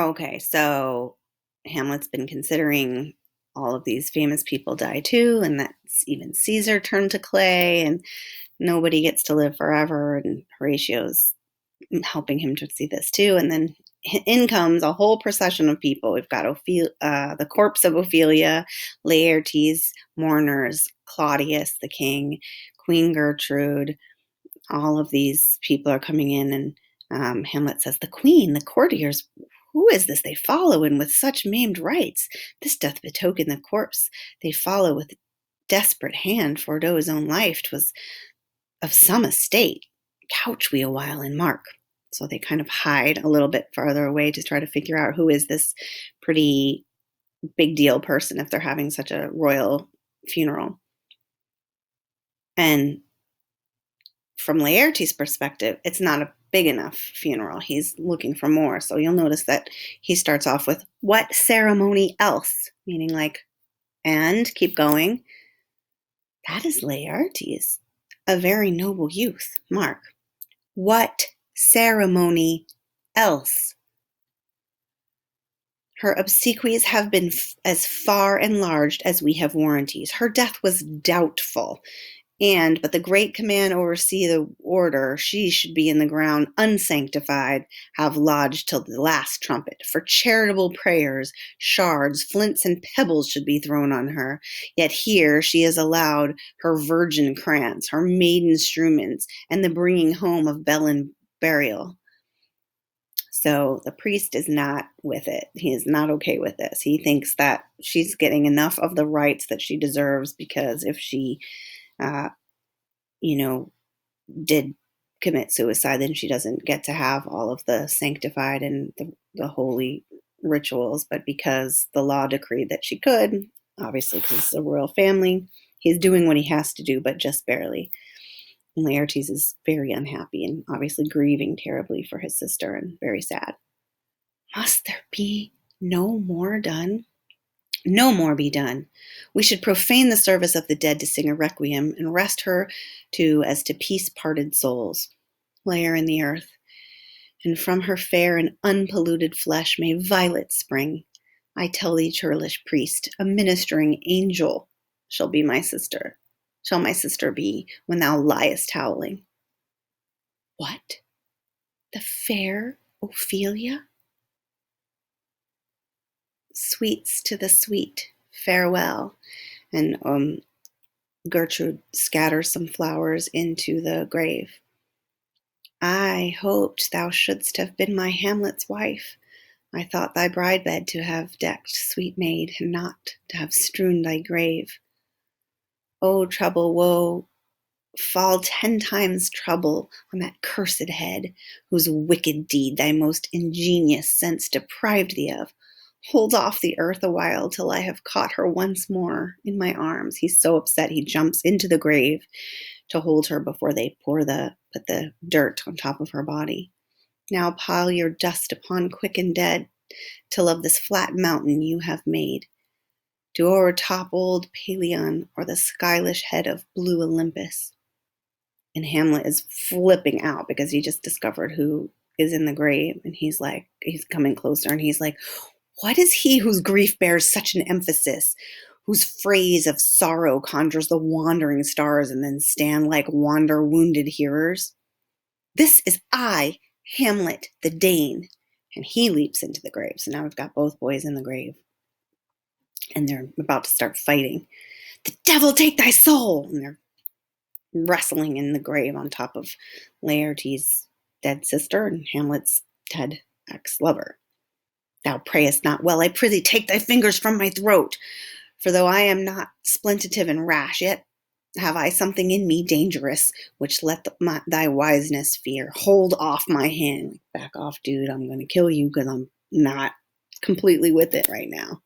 Okay, so Hamlet's been considering all of these famous people die too, and that's even Caesar turned to clay, and nobody gets to live forever, and Horatio's helping him to see this too. And then in comes a whole procession of people. We've got the corpse of Ophelia, Laertes, mourners, Claudius, the king, Queen Gertrude. All of these people are coming in, and Hamlet says, "The queen, the courtiers, who is this they follow, and with such maimed rites? This doth betoken the corpse they follow with desperate hand, for though his own life 'twas of some estate. Couch we a while and mark." So they kind of hide a little bit farther away to try to figure out who is this pretty big deal person if they're having such a royal funeral. And from Laertes' perspective, it's not a big enough funeral. He's looking for more. So you'll notice that he starts off with, "What ceremony else?" Meaning like, and keep going. That is Laertes, a very noble youth. Mark. What ceremony else? Her obsequies have been as far enlarged as we have warranties. Her death was doubtful. But the great command oversee the order, she should be in the ground unsanctified, have lodged till the last trumpet. For charitable prayers, shards, flints, and pebbles should be thrown on her. Yet here she is allowed her virgin krantz, her maiden struments, and the bringing home of bell and burial. So the priest is not with it. He is not okay with this. He thinks that she's getting enough of the rights that she deserves, because if she uh, did commit suicide, then she doesn't get to have all of the sanctified and the holy rituals. But because the law decreed that she could, obviously because it's a royal family, he's doing what he has to do, but just barely. And Laertes is very unhappy and obviously grieving terribly for his sister and very sad. Must there be no more done? No more be done. We should profane the service of the dead to sing a requiem, and rest her to as to peace parted souls. Lay her in the earth, and from her fair and unpolluted flesh may violets spring. I tell thee, churlish priest, a ministering angel shall my sister be, when thou liest howling. What? The fair Ophelia? Sweets to the sweet, farewell. And Gertrude scatters some flowers into the grave. I hoped thou shouldst have been my Hamlet's wife. I thought thy bride bed to have decked, sweet maid, and not to have strewn thy grave. O trouble, woe, fall 10 times trouble on that cursed head, whose wicked deed thy most ingenious sense deprived thee of. Hold off the earth a while till I have caught her once more in my arms. He's so upset he jumps into the grave to hold her before they put the dirt on top of her body. Now pile your dust upon quick and dead, till of this flat mountain you have made, to o'ertop old Pelion, or the skylish head of blue Olympus. And Hamlet is flipping out because he just discovered who is in the grave, and he's coming closer, and he's like, what is he whose grief bears such an emphasis, whose phrase of sorrow conjures the wandering stars and then stand like wander wounded hearers? This is I, Hamlet the Dane. And he leaps into the grave. So now we've got both boys in the grave, and they're about to start fighting. The devil take thy soul! And they're wrestling in the grave on top of Laertes' dead sister and Hamlet's dead ex-lover. Thou prayest not well, I prithee take thy fingers from my throat. For though I am not splentative and rash, yet have I something in me dangerous, which let thy wiseness fear. Hold off my hand. Back off, dude. I'm going to kill you because I'm not completely with it right now.